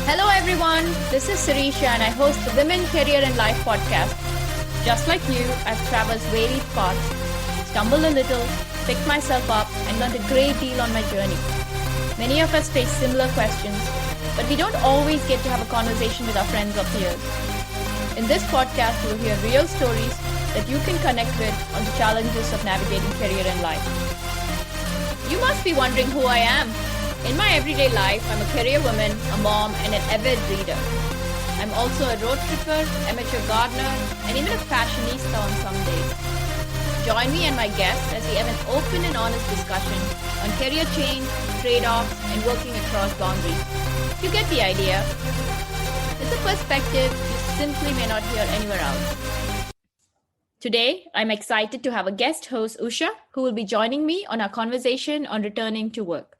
Hello everyone, this is Sirisha and I host the Women, Career and Life podcast. Just like you, I've traversed varied paths, stumbled a little, picked myself up and learned a great deal on my journey. Many of us face similar questions, but we don't always get to have a conversation with our friends or peers. In this podcast, you will hear real stories that you can connect with on the challenges of navigating career and life. You must be wondering who I am. In my everyday life, I'm a career woman, a mom, and an avid reader. I'm also a road tripper, amateur gardener, and even a fashionista on some days. Join me and my guests as we have an open and honest discussion on career change, trade-offs, and working across boundaries. You get the idea. It's a perspective you simply may not hear anywhere else. Today, I'm excited to have a guest host, Usha, who will be joining me on our conversation on returning to work.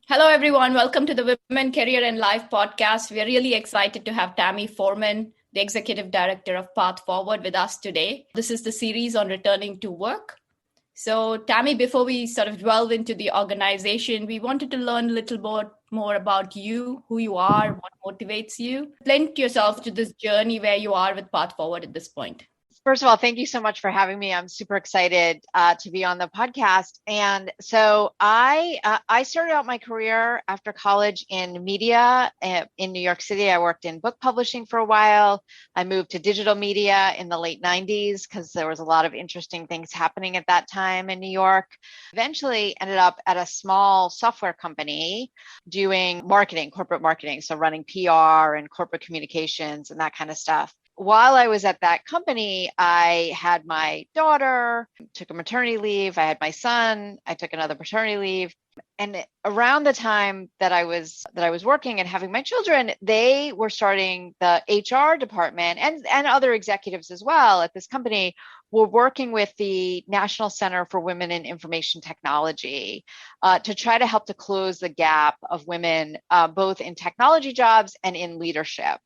Hello, everyone. Welcome to the Women, Career and Life podcast. We're really excited to have Tami Forman, the Executive Director of Path Forward, with us today. This is the series on returning to work. So, Tami, before we sort of delve into the organization, we wanted to learn a little more about you, who you are, what motivates you. Lend yourself to this journey where you are with Path Forward at this point. First of all, thank you so much for having me. I'm super excited to be on the podcast. And so I started out my career after college in media in New York City. I worked in book publishing for a while. I moved to digital media in the late 90s because there was a lot of interesting things happening at that time in New York. Eventually ended up at a small software company doing marketing, corporate marketing. So running PR and corporate communications and that kind of stuff. While I was at that company, I had my daughter, took a maternity leave. I had my son, I took another paternity leave. And around the time that I was working and having my children, they were starting the HR department and other executives as well at this company were working with the National Center for Women in Information Technology to try to help to close the gap of women, both in technology jobs and in leadership.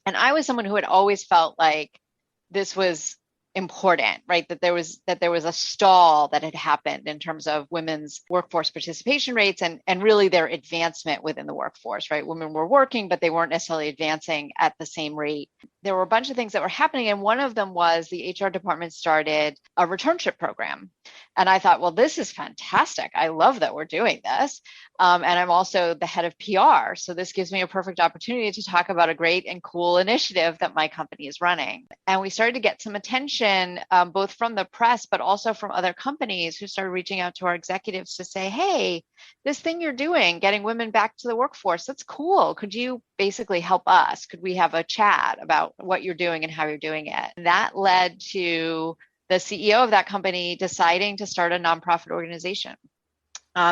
And I was someone who had always felt like this was important, right? That there was a stall that had happened in terms of women's workforce participation rates and really their advancement within the workforce, right? Women were working, but they weren't necessarily advancing at the same rate. There were a bunch of things that were happening. And one of them was the HR department started a returnship program. And I thought, well, this is fantastic. I love that we're doing this. And I'm also the head of PR. So this gives me a perfect opportunity to talk about a great and cool initiative that my company is running. And we started to get some attention, both from the press, but also from other companies who started reaching out to our executives to say, hey, this thing you're doing, getting women back to the workforce, that's cool. Could you basically help us? Could we have a chat about what you're doing and how you're doing it? And that led to the CEO of that company deciding to start a nonprofit organization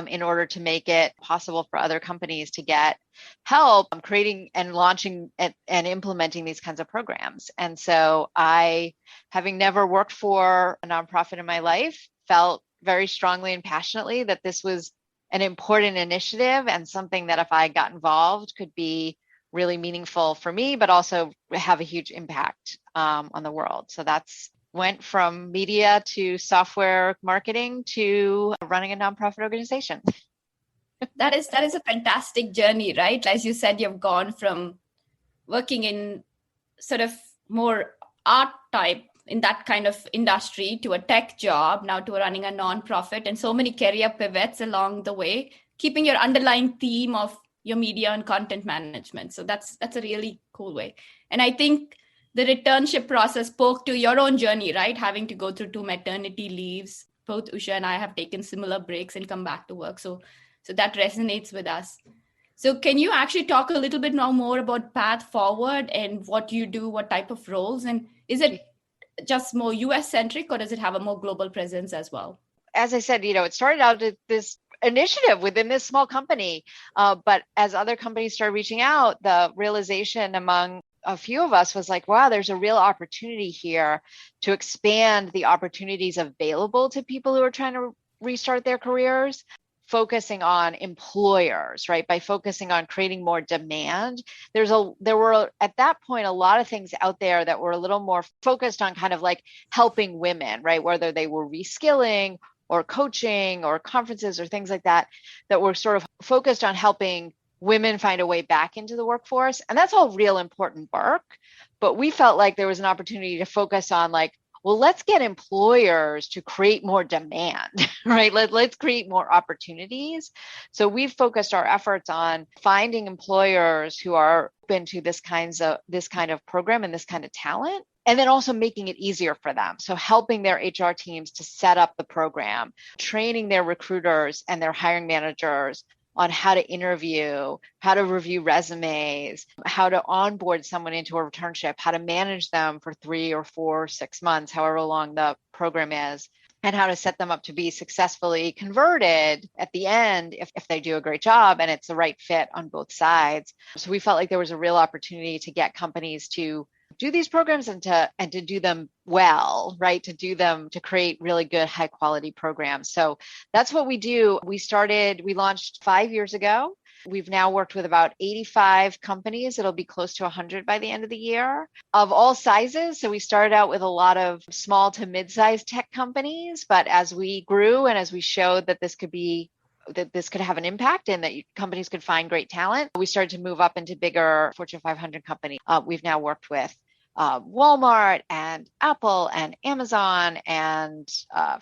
in order to make it possible for other companies to get help creating and launching and implementing these kinds of programs. And so I, having never worked for a nonprofit in my life, felt very strongly and passionately that this was an important initiative and something that if I got involved could be really meaningful for me, but also have a huge impact on the world. So that's went from media to software marketing to running a nonprofit organization. That is a fantastic journey, right? As you said, you've gone from working in sort of more art type in that kind of industry to a tech job, now to running a nonprofit, and so many career pivots along the way, keeping your underlying theme of your media and content management. So that's a really cool way. And I think the returnship process spoke to your own journey, right? Having to go through 2 maternity leaves. Both Usha and I have taken similar breaks and come back to work. So that resonates with us. So can you actually talk a little bit now more about Path Forward and what you do, what type of roles? And is it just more US centric or does it have a more global presence as well? As I said, it started out as this initiative within this small company. But as other companies started reaching out, the realization among a few of us was like, wow, there's a real opportunity here to expand the opportunities available to people who are trying to restart their careers, focusing on employers, right? By focusing on creating more demand. There were at that point a lot of things out there that were a little more focused on kind of like helping women, right? Whether they were reskilling or coaching or conferences or things like that, that were sort of focused on helping women find a way back into the workforce. And that's all real important work. But we felt like there was an opportunity to focus on like, well, let's get employers to create more demand, right? Let's create more opportunities. So we've focused our efforts on finding employers who are open to this kind of program and this kind of talent, and then also making it easier for them. So helping their HR teams to set up the program, training their recruiters and their hiring managers on how to interview, how to review resumes, how to onboard someone into a returnship, how to manage them for 3 or 4, 6 months, however long the program is, and how to set them up to be successfully converted at the end if they do a great job and it's the right fit on both sides. So we felt like there was a real opportunity to get companies to do these programs and to do them well, right? To create really good, high quality programs. So that's what we do. We launched 5 years ago. We've now worked with about 85 companies. It'll be close to 100 by the end of the year of all sizes. So we started out with a lot of small to mid-sized tech companies, but as we grew and as we showed that this could have an impact and that companies could find great talent, we started to move up into bigger Fortune 500 companies. We've now worked with Walmart and Apple and Amazon and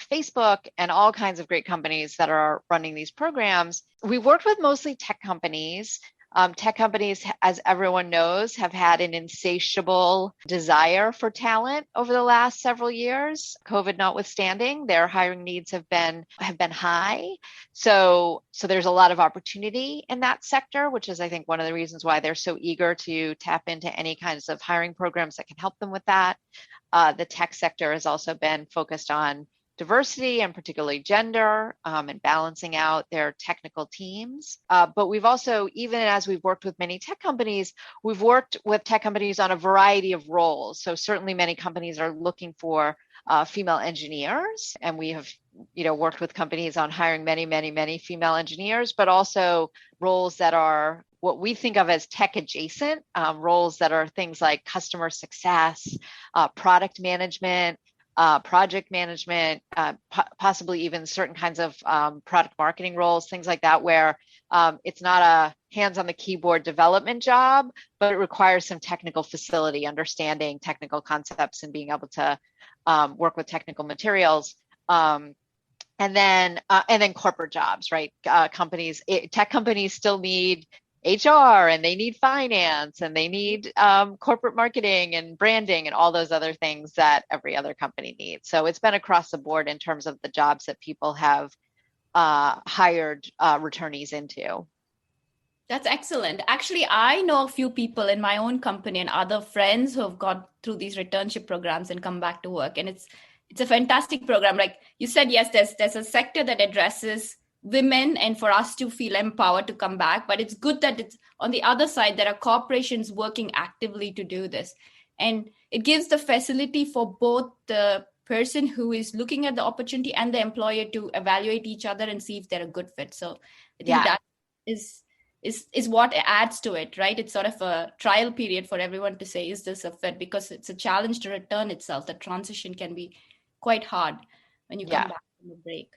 Facebook and all kinds of great companies that are running these programs. We worked with mostly tech companies. Tech companies, as everyone knows, have had an insatiable desire for talent over the last several years. COVID notwithstanding, their hiring needs have been high. So there's a lot of opportunity in that sector, which is, I think, one of the reasons why they're so eager to tap into any kinds of hiring programs that can help them with that. The tech sector has also been focused on diversity and particularly gender and balancing out their technical teams. But we've also, even as we've worked with many tech companies, we've worked with tech companies on a variety of roles. So certainly many companies are looking for female engineers, and we have worked with companies on hiring many female engineers, but also roles that are what we think of as tech adjacent, roles that are things like customer success, product management, project management, possibly even certain kinds of product marketing roles, things like that, where it's not a hands on the keyboard development job, but it requires some technical facility, understanding technical concepts and being able to work with technical materials. And then corporate jobs, right? Tech companies still need HR and they need finance and they need corporate marketing and branding and all those other things that every other company needs. So it's been across the board in terms of the jobs that people have hired returnees into. That's excellent. Actually, I know a few people in my own company and other friends who have gone through these returnship programs and come back to work. And it's a fantastic program. Like you said, yes, there's a sector that addresses women and for us to feel empowered to come back. But it's good that it's on the other side, there are corporations working actively to do this. And it gives the facility for both the person who is looking at the opportunity and the employer to evaluate each other and see if they're a good fit. So I think that is what adds to it, right? It's sort of a trial period for everyone to say, is this a fit? Because it's a challenge to return itself. The transition can be quite hard when you come back from the break.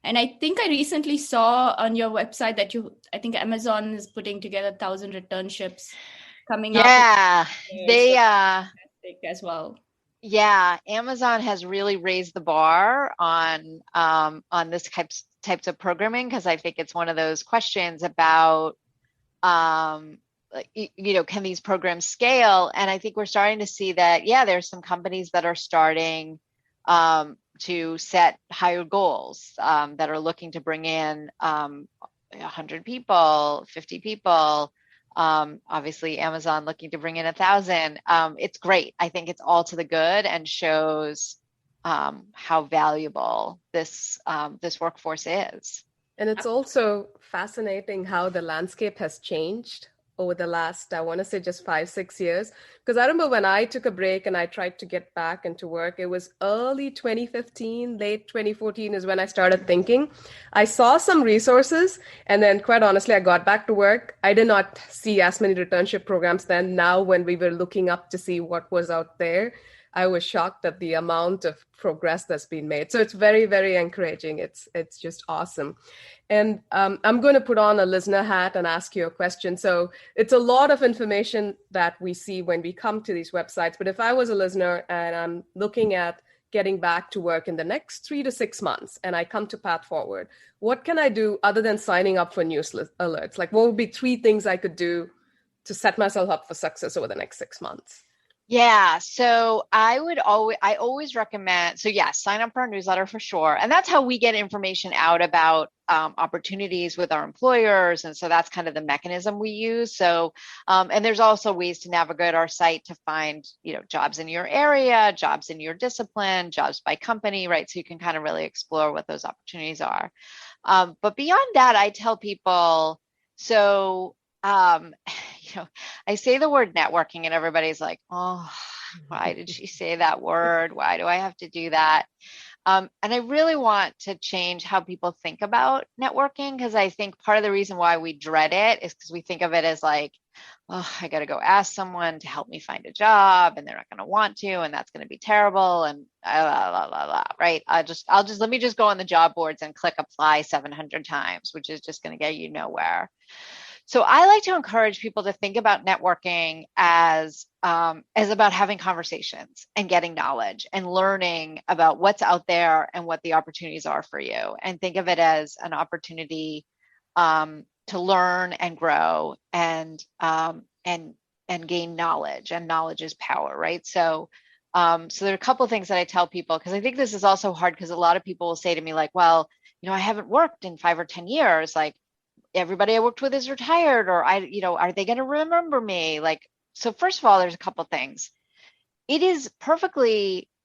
And I think I recently saw on your website that I think Amazon is putting together 1,000 returnships coming up. Yeah, they as well. Yeah, Amazon has really raised the bar on this types of programming, because I think it's one of those questions about can these programs scale? And I think we're starting to see that there's some companies that are starting to set higher goals, that are looking to bring in 100 people, 50 people. Obviously Amazon looking to bring in 1,000. It's great. I think it's all to the good and shows how valuable this workforce is. And it's also fascinating how the landscape has changed over the last, I want to say just 5-6 years. Because I remember when I took a break and I tried to get back into work, it was early 2015, late 2014 is when I started thinking. I saw some resources, and then quite honestly, I got back to work. I did not see as many returnship programs then. Now, when we were looking up to see what was out there, I was shocked at the amount of progress that's been made. So it's very, very encouraging. It's just awesome. And I'm going to put on a listener hat and ask you a question. So it's a lot of information that we see when we come to these websites. But if I was a listener and I'm looking at getting back to work in the next 3 to 6 months and I come to Path Forward, what can I do other than signing up for news alerts? Like, what would be 3 things I could do to set myself up for success over the next 6 months? Yeah. So I always recommend, so yes, sign up for our newsletter for sure. And that's how we get information out about opportunities with our employers. And so that's kind of the mechanism we use. So, and there's also ways to navigate our site to find, jobs in your area, jobs in your discipline, jobs by company, right? So you can kind of really explore what those opportunities are. But beyond that, I tell people, so I say the word networking and everybody's like, oh, why did she say that word? Why do I have to do that? And I really want to change how people think about networking, because I think part of the reason why we dread it is because we think of it as like, oh, I got to go ask someone to help me find a job and they're not going to want to, and that's going to be terrible. And right. Let me just go on the job boards and click apply 700 times, which is just going to get you nowhere. So I like to encourage people to think about networking as about having conversations and getting knowledge and learning about what's out there and what the opportunities are for you. And think of it as an opportunity to learn and grow and gain knowledge. And knowledge is power, right? So there are a couple of things that I tell people, because I think this is also hard, because a lot of people will say to me like, well, I haven't worked in 5 or 10 years. Like, everybody I worked with is retired, or are they going to remember me? Like, so first of all, there's a couple things. It is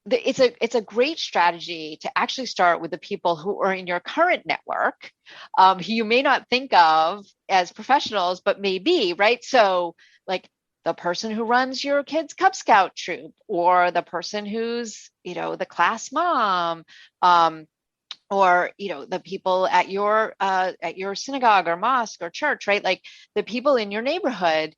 it's a great strategy to actually start with the people who are in your current network, who you may not think of as professionals, but may be, right? So like the person who runs your kid's Cub Scout troop, or the person who's, the class mom, or the people at your synagogue or mosque or church, right? Like the people in your neighborhood.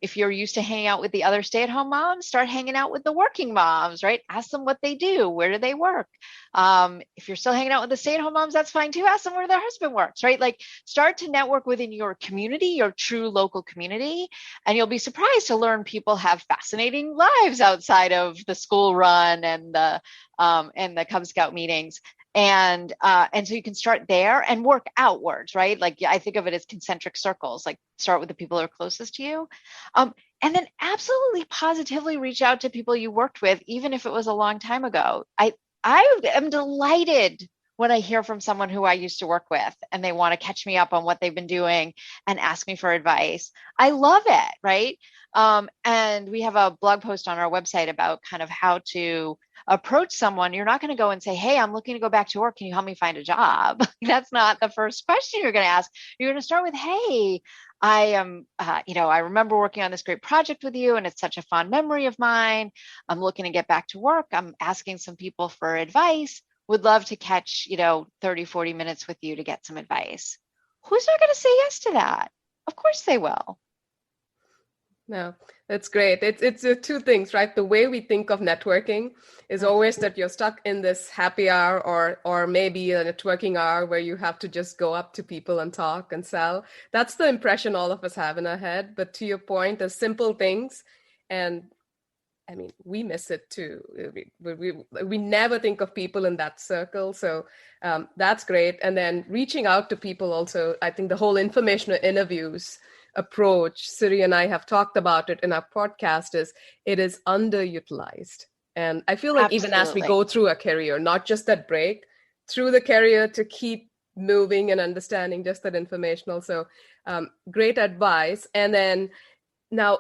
If you're used to hanging out with the other stay-at-home moms, start hanging out with the working moms, right? Ask them what they do. Where do they work? If you're still hanging out with the stay-at-home moms, that's fine too. Ask them where their husband works, right? Like start to network within your community, your true local community. And you'll be surprised to learn people have fascinating lives outside of the school run and the Cub Scout meetings. And so you can start there and work outwards, right? Like I think of it as concentric circles, like start with the people who are closest to you. And then absolutely positively reach out to people you worked with, even if it was a long time ago. I am delighted when I hear from someone who I used to work with and they want to catch me up on what they've been doing and ask me for advice. I love it, right? And we have a blog post on our website about kind of how to approach someone. You're not going to go and say, hey, I'm looking to go back to work. Can you help me find a job? That's not the first question you're going to ask. You're going to start with, hey, I am, I remember working on this great project with you and it's such a fond memory of mine. I'm looking to get back to work. I'm asking some people for advice. Would love to catch, 30, 40 minutes with you to get some advice. Who's not going to say yes to that? Of course they will. No, that's great. It's 2 things, right? The way we think of networking is always that you're stuck in this happy hour or maybe a networking hour where you have to just go up to people and talk and sell. That's the impression all of us have in our head. But to your point, there's simple things. And I mean, we miss it too. We never think of people in that circle. So that's great. And then reaching out to people also, I think the whole informational interviews approach, Siri and I have talked about it in our podcast, it is underutilized. And I feel like Absolutely. Even as we go through a career, not just that break, through the career to keep moving and understanding just that informational. So great advice. And then now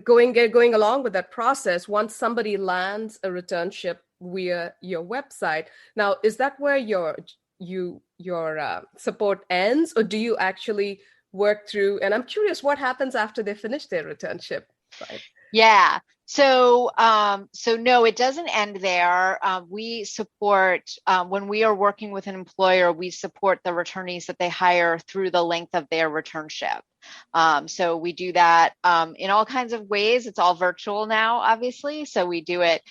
going along with that process, once somebody lands a returnship via your website, now is that where your support ends, or do you actually work through? And I'm curious what happens after they finish their returnship. Right? Yeah. So no, it doesn't end there. We support, when we are working with an employer, we support the returnees that they hire through the length of their returnship. So we do that in all kinds of ways. It's all virtual now, obviously. So we do it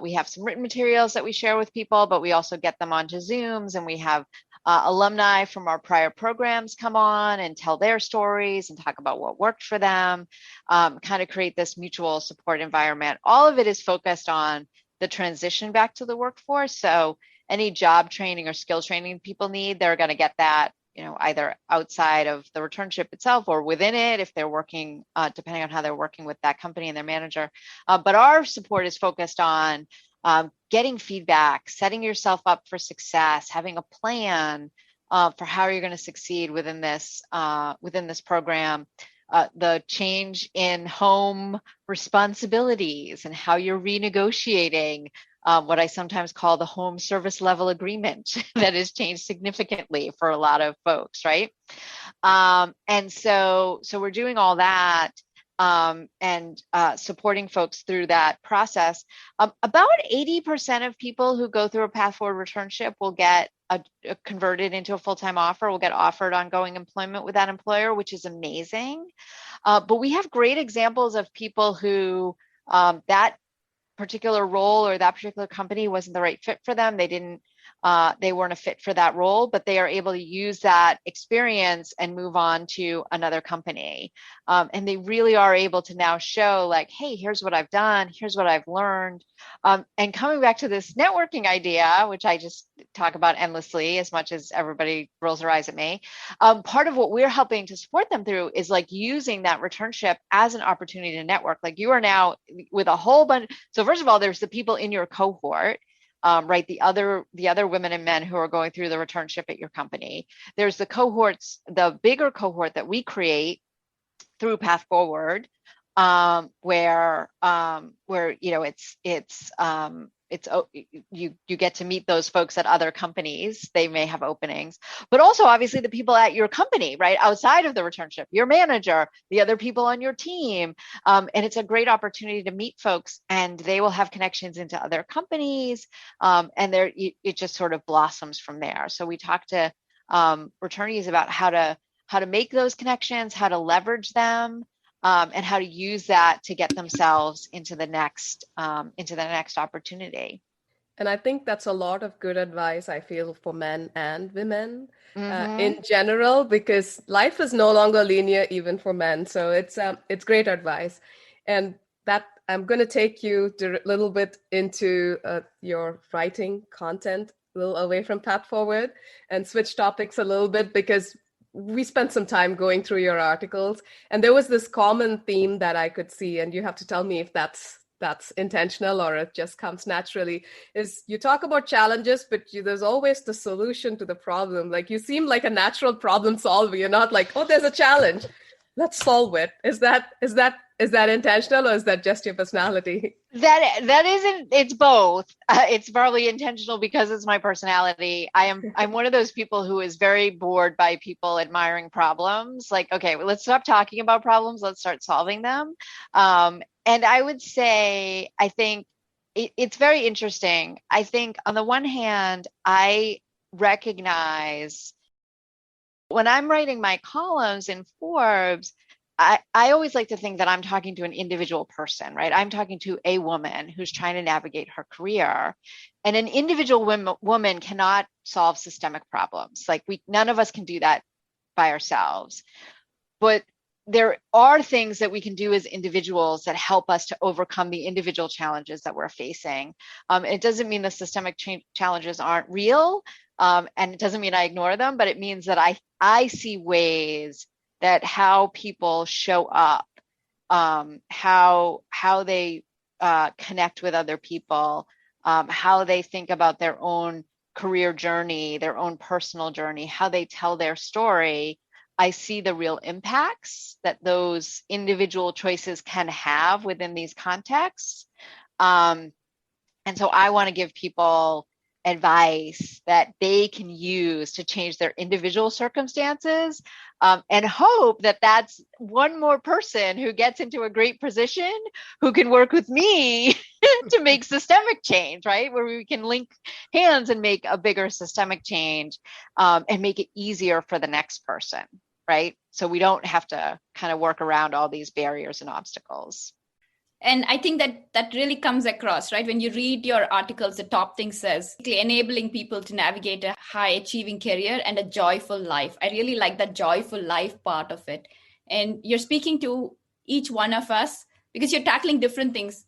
We have some written materials that we share with people, but we also get them onto Zooms, and we have alumni from our prior programs come on and tell their stories and talk about what worked for them, kind of create this mutual support environment. All of it is focused on the transition back to the workforce. So any job training or skill training people need, they're going to get that, either outside of the returnship itself or within it if they're working, depending on how they're working with that company and their manager. But our support is focused on getting feedback, setting yourself up for success, having a plan for how you're going to succeed within this program. The change in home responsibilities and how you're renegotiating what I sometimes call the home service level agreement that has changed significantly for a lot of folks, right? And so we're doing all that and supporting folks through that process. About 80% of people who go through a Path Forward returnship will get converted into a full-time offer, will get offered ongoing employment with that employer, which is amazing. But we have great examples of people who that particular role or that particular company wasn't the right fit for them. They weren't a fit for that role, but they are able to use that experience and move on to another company. And they really are able to now show like, hey, here's what I've done. Here's what I've learned. And coming back to this networking idea, which I just talk about endlessly as much as everybody rolls their eyes at me. Part of what we're helping to support them through is like using that returnship as an opportunity to network. Like you are now with a whole bunch. So first of all, there's the people in your cohort. Right, the other women and men who are going through the returnship at your company. There's the cohorts, the bigger cohort that we create through Path Forward, where you get to meet those folks at other companies. They may have openings, but also obviously the people at your company, right, outside of the returnship, your manager, the other people on your team, and it's a great opportunity to meet folks, and they will have connections into other companies, and it just sort of blossoms from there. So we talk to returnees about how to make those connections, how to leverage them. And how to use that to get themselves into the next opportunity. And I think that's a lot of good advice, I feel, for men and women Mm-hmm. in general, because life is no longer linear even for men. So it's great advice. And that I'm going to take you a little bit into your writing content, a little away from Path Forward, and switch topics a little bit, because we spent some time going through your articles, and there was this common theme that I could see, and you have to tell me if that's intentional or it just comes naturally, is you talk about challenges, but there's always the solution to the problem. Like you seem like a natural problem solver. You're not like, oh, there's a challenge, let's solve it. Is that intentional, or is that just your personality? That isn't. It's both. It's probably intentional because it's my personality. I'm one of those people who is very bored by people admiring problems. Like, okay, well, let's stop talking about problems. Let's start solving them. And I would say, I think it's very interesting. I think on the one hand, I recognize when I'm writing my columns in Forbes, I always like to think that I'm talking to an individual person, right? I'm talking to a woman who's trying to navigate her career. And an individual woman cannot solve systemic problems. Like none of us can do that by ourselves. But there are things that we can do as individuals that help us to overcome the individual challenges that we're facing. It doesn't mean the systemic challenges aren't real, and it doesn't mean I ignore them, but it means that I see ways that how people show up, how they connect with other people, how they think about their own career journey, their own personal journey, how they tell their story. I see the real impacts that those individual choices can have within these contexts. And so I want to give people advice that they can use to change their individual circumstances, and hope that that's one more person who gets into a great position who can work with me to make systemic change, right? Where we can link hands and make a bigger systemic change, and make it easier for the next person, right? So we don't have to kind of work around all these barriers and obstacles. And I think that really comes across, right? When you read your articles, the top thing says enabling people to navigate a high achieving career and a joyful life. I really like that joyful life part of it. And you're speaking to each one of us because you're tackling different things.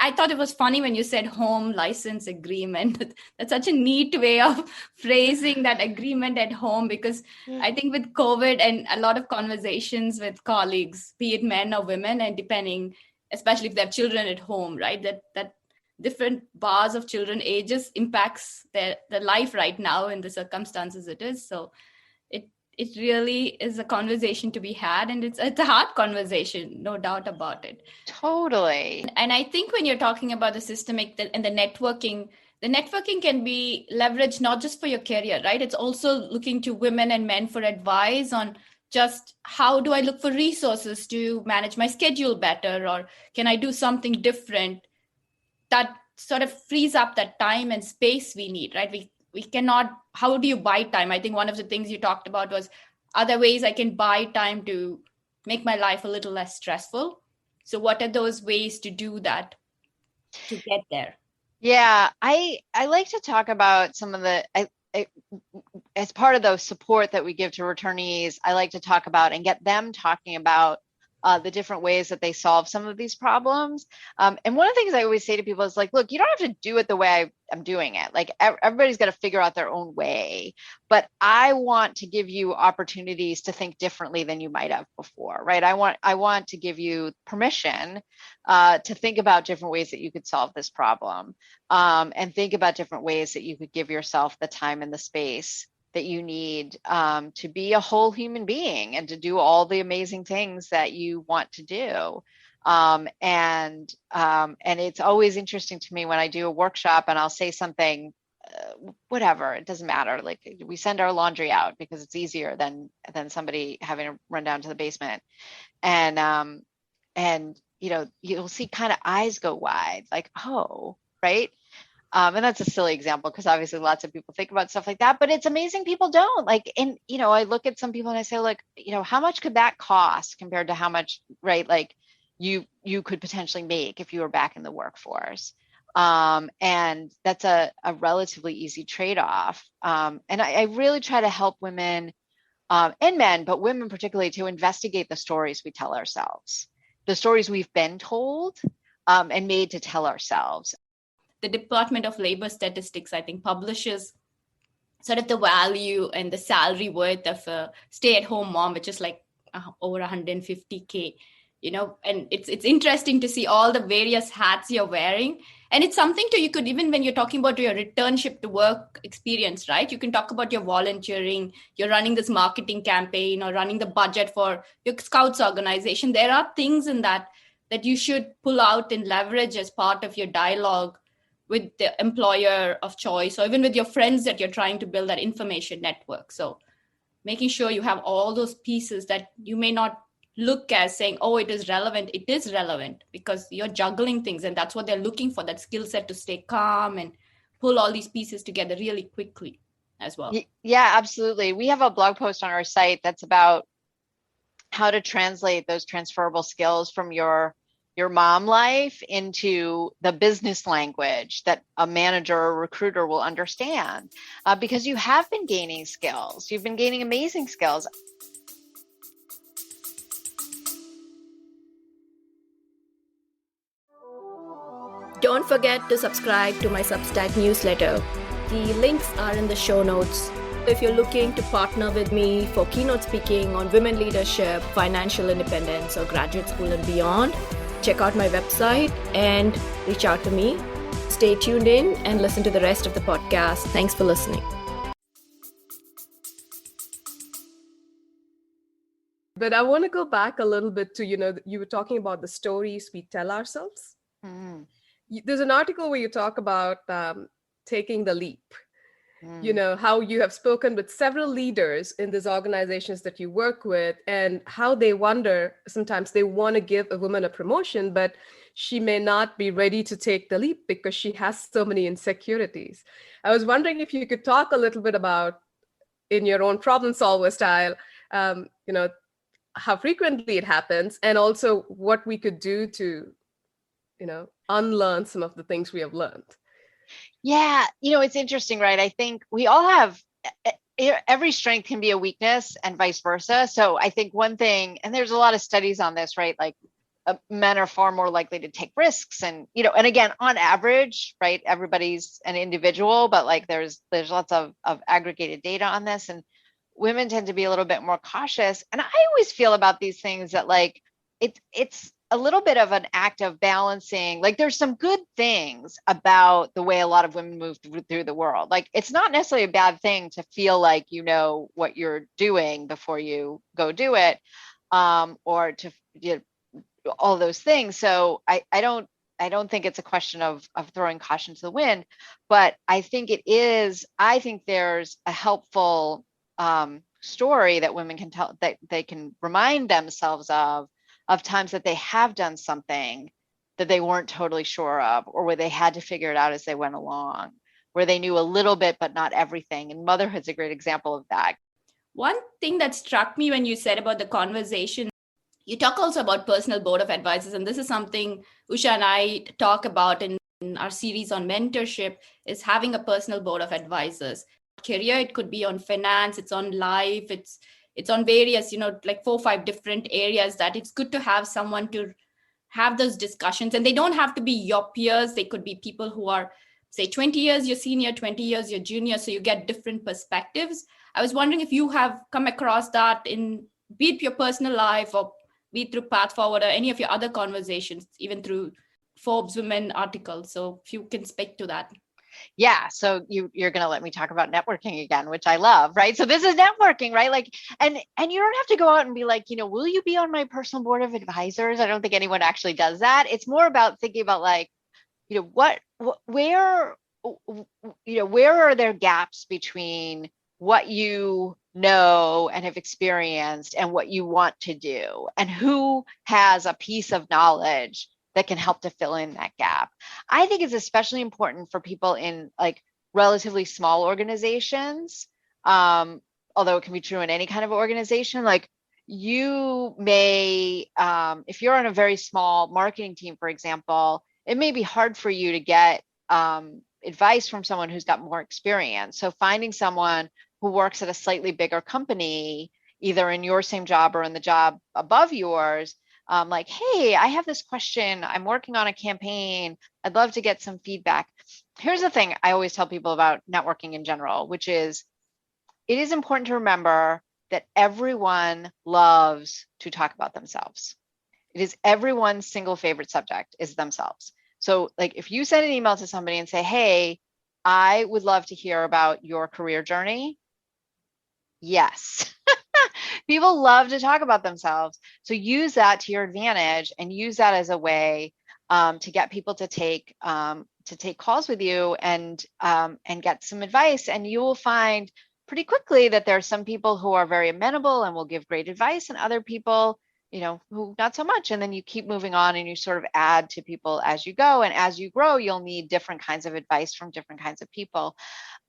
I thought it was funny when you said home license agreement. That's such a neat way of phrasing that agreement at home, because I think with COVID and a lot of conversations with colleagues, be it men or women, and depending, especially if they have children at home, right? That different bars of children ages impacts their life right now in the circumstances it is. So it really is a conversation to be had, and it's a hard conversation, no doubt about it. Totally. And I think when you're talking about the systemic and the networking can be leveraged not just for your career, right? It's also looking to women and men for advice on just how do I look for resources to manage my schedule better, or can I do something different that sort of frees up that time and space we need, right? We cannot, how do you buy time? I think one of the things you talked about was other ways I can buy time to make my life a little less stressful. So what are those ways to do that, to get there? Yeah, I like to talk about some of the, as part of the support that we give to returnees, I like to talk about and get them talking about the different ways that they solve some of these problems. And one of the things I always say to people is like, look, you don't have to do it the way I'm doing it. Like everybody's got to figure out their own way, but I want to give you opportunities to think differently than you might have before, right? I want to give you permission to think about different ways that you could solve this problem, and think about different ways that you could give yourself the time and the space that you need to be a whole human being and to do all the amazing things that you want to do. And it's always interesting to me when I do a workshop and I'll say something, whatever, it doesn't matter. Like we send our laundry out because it's easier than somebody having to run down to the basement. And you know, you'll see kind of eyes go wide, like, oh, right. And that's a silly example because obviously lots of people think about stuff like that, but it's amazing people don't. Like, and, you know, I look at some people and I say, like, you know, how much could that cost compared to how much, right? Like you could potentially make if you were back in the workforce. And that's a relatively easy trade-off. And I really try to help women and men, but women particularly, to investigate the stories we tell ourselves, the stories we've been told and made to tell ourselves. The Department of Labor Statistics, I think, publishes sort of the value and the salary worth of a stay-at-home mom, which is like over 150K, you know, and it's interesting to see all the various hats you're wearing. And it's something you could, even when you're talking about your returnship to work experience, right? You can talk about your volunteering, you're running this marketing campaign or running the budget for your Scouts organization. There are things in that you should pull out and leverage as part of your dialogue with the employer of choice, or even with your friends that you're trying to build that information network. So making sure you have all those pieces that you may not look as saying, oh, it is relevant. It is relevant because you're juggling things, and that's what they're looking for, that skill set to stay calm and pull all these pieces together really quickly as well. Yeah, absolutely. We have a blog post on our site that's about how to translate those transferable skills from your mom life into the business language that a manager or recruiter will understand, because you have been gaining skills. You've been gaining amazing skills. Don't forget to subscribe to my Substack newsletter. The links are in the show notes. If you're looking to partner with me for keynote speaking on women leadership, financial independence, or graduate school and beyond, check out my website and reach out to me. Stay tuned in and listen to the rest of the podcast. Thanks for listening. But I want to go back a little bit to, you were talking about the stories we tell ourselves. Mm. There's an article where you talk about taking the leap. How you have spoken with several leaders in these organizations that you work with, and how they wonder, sometimes they want to give a woman a promotion, but she may not be ready to take the leap because she has so many insecurities. I was wondering if you could talk a little bit about, in your own problem solver style, how frequently it happens, and also what we could do to unlearn some of the things we have learned. Yeah, it's interesting, right? I think we all have every strength can be a weakness and vice versa. So I think one thing, and there's a lot of studies on this, right? Like men are far more likely to take risks, and and again, on average, right? Everybody's an individual, but like there's lots of aggregated data on this, and women tend to be a little bit more cautious. And I always feel about these things that like it's a little bit of an act of balancing. Like there's some good things about the way a lot of women move through the world. Like it's not necessarily a bad thing to feel like you know what you're doing before you go do it, or to all those things. So I don't think it's a question of throwing caution to the wind, but I think there's a helpful story that women can tell, that they can remind themselves of times that they have done something that they weren't totally sure of, or where they had to figure it out as they went along, where they knew a little bit but not everything. And motherhood's a great example of that. One thing that struck me when you said about the conversation, you talk also about personal board of advisors, and this is something Usha and I talk about in our series on mentorship, is having a personal board of advisors. Career, it could be on finance, it's on life, it's on various, like 4 or 5 different areas, that it's good to have someone to have those discussions. And they don't have to be your peers. They could be people who are, say, 20 years your senior, 20 years your junior, so you get different perspectives. I was wondering if you have come across that in, be it your personal life or be it through Path Forward or any of your other conversations, even through Forbes Women articles. So if you can speak to that. Yeah. So you're going to let me talk about networking again, which I love, right? So this is networking, right? Like, and you don't have to go out and be like, will you be on my personal board of advisors? I don't think anyone actually does that. It's more about thinking about like, where are there gaps between what you know and have experienced and what you want to do, and who has a piece of knowledge that can help to fill in that gap. I think it's especially important for people in like relatively small organizations, although it can be true in any kind of organization. Like you may, if you're on a very small marketing team, for example, it may be hard for you to get advice from someone who's got more experience. So finding someone who works at a slightly bigger company, either in your same job or in the job above yours, like, hey, I have this question. I'm working on a campaign. I'd love to get some feedback. Here's the thing I always tell people about networking in general, which is it is important to remember that everyone loves to talk about themselves. It is everyone's single favorite subject is themselves. So like if you send an email to somebody and say, hey, I would love to hear about your career journey. Yes. People love to talk about themselves. So use that to your advantage and use that as a way to get people to take calls with you and get some advice. And you will find pretty quickly that there are some people who are very amenable and will give great advice, and other people, who not so much. And then you keep moving on and you sort of add to people as you go. And as you grow, you'll need different kinds of advice from different kinds of people.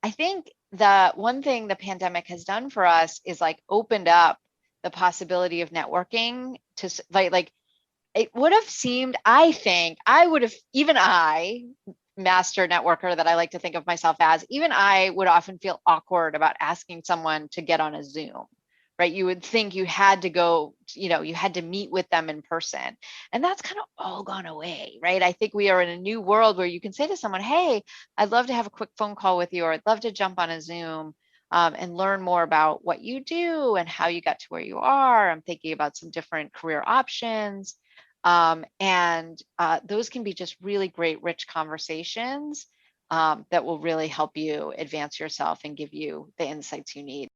I think the one thing the pandemic has done for us is like opened up the possibility of networking to like it would have seemed, I think I would have, even I, master networker that I like to think of myself as, even I would often feel awkward about asking someone to get on a Zoom, right? You would think you had to go, you had to meet with them in person. And that's kind of all gone away, right? I think we are in a new world where you can say to someone, hey, I'd love to have a quick phone call with you, or I'd love to jump on a Zoom and learn more about what you do and how you got to where you are. I'm thinking about some different career options. And those can be just really great, rich conversations that will really help you advance yourself and give you the insights you need.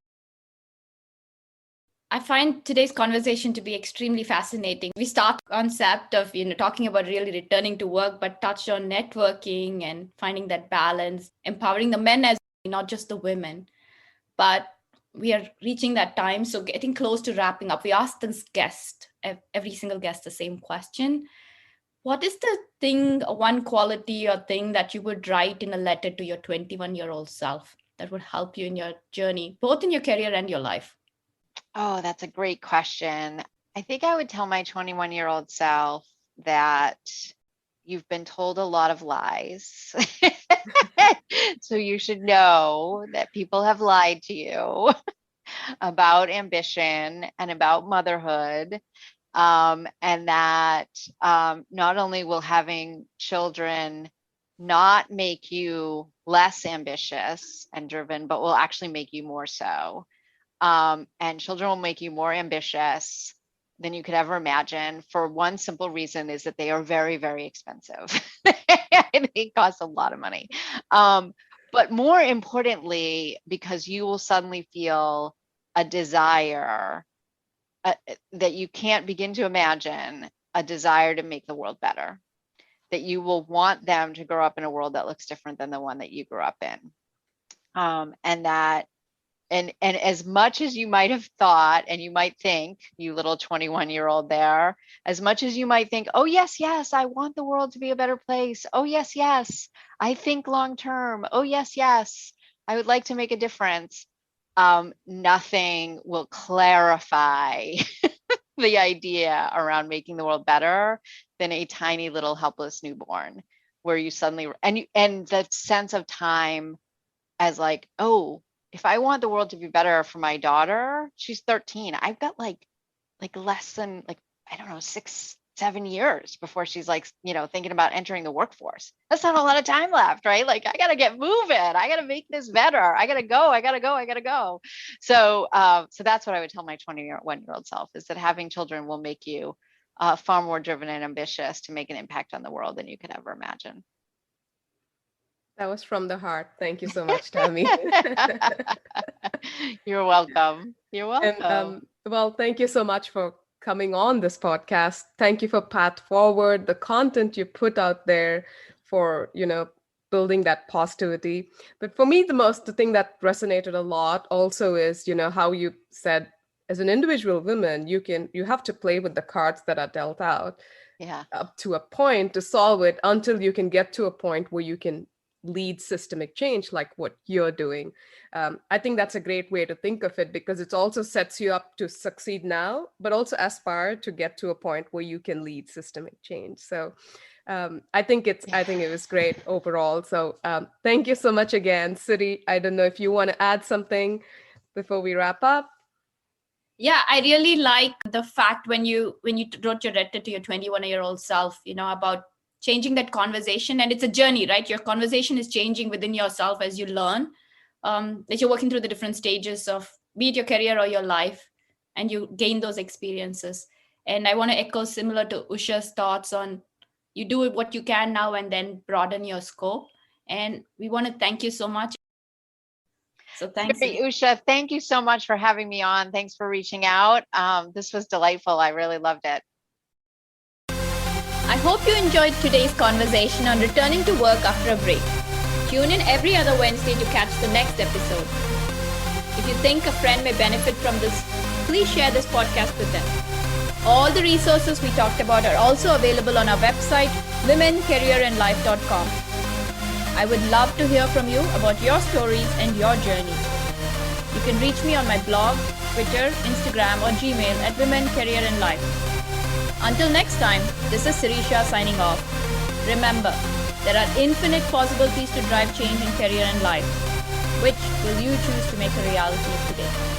I find today's conversation to be extremely fascinating. We start the concept of, talking about really returning to work, but touched on networking and finding that balance, empowering the men as not just the women. But we are reaching that time. So getting close to wrapping up, we asked this guest, every single guest, the same question. What is the thing, one quality or thing that you would write in a letter to your 21-year-old self that would help you in your journey, both in your career and your life? Oh, that's a great question. I think I would tell my 21-year-old self that, you've been told a lot of lies. So you should know that people have lied to you about ambition and about motherhood. And that not only will having children not make you less ambitious and driven, but will actually make you more so. And children will make you more ambitious than you could ever imagine, for one simple reason, is that they are very, very expensive. They cost a lot of money. But more importantly, because you will suddenly feel a desire that you can't begin to imagine, a desire to make the world better, that you will want them to grow up in a world that looks different than the one that you grew up in. And that, and as much as you might have thought, and you might think, you little 21-year-old there, as much as you might think, oh, yes, yes, I want the world to be a better place. Oh, yes, yes, I think long term. Oh, yes, yes, I would like to make a difference. Nothing will clarify the idea around making the world better than a tiny little helpless newborn, where you suddenly, and that sense of time as like, oh, if I want the world to be better for my daughter, she's 13. I've got like less than, like, I don't know, 6-7 years before she's like, thinking about entering the workforce. That's not a lot of time left, right? Like, I got to get moving. I got to make this better. I got to go. So that's what I would tell my 21-year-old self, is that having children will make you far more driven and ambitious to make an impact on the world than you could ever imagine. That was from the heart. Thank you so much, Tami. You're welcome. You're welcome. And, well, thank you so much for coming on this podcast. Thank you for Path Forward, the content you put out there for, building that positivity. But for me, the thing that resonated a lot also is, how you said, as an individual woman, you have to play with the cards that are dealt out, up to a point to solve it, until you can get to a point where you can lead systemic change, like what you're doing. I think that's a great way to think of it, because it also sets you up to succeed now, but also aspire to get to a point where you can lead systemic change. So I think it was great overall. So thank you so much again, Siri. I don't know if you want to add something before we wrap up. Yeah, I really like the fact when you wrote your letter to your 21-year-old self, about changing that conversation. And it's a journey, right? Your conversation is changing within yourself as you learn, that you're working through the different stages of, be it your career or your life, and you gain those experiences. And I want to echo similar to Usha's thoughts on, you do what you can now and then broaden your scope. And we want to thank you so much. So thanks. Usha, thank you so much for having me on. Thanks for reaching out. This was delightful. I really loved it. I hope you enjoyed today's conversation on returning to work after a break. Tune in every other Wednesday to catch the next episode. If you think a friend may benefit from this, please share this podcast with them. All the resources we talked about are also available on our website, womencareerandlife.com. I would love to hear from you about your stories and your journey. You can reach me on my blog, Twitter, Instagram, or Gmail at womencareerandlife. Until next time, this is Sirisha signing off. Remember, there are infinite possibilities to drive change in career and life. Which will you choose to make a reality today?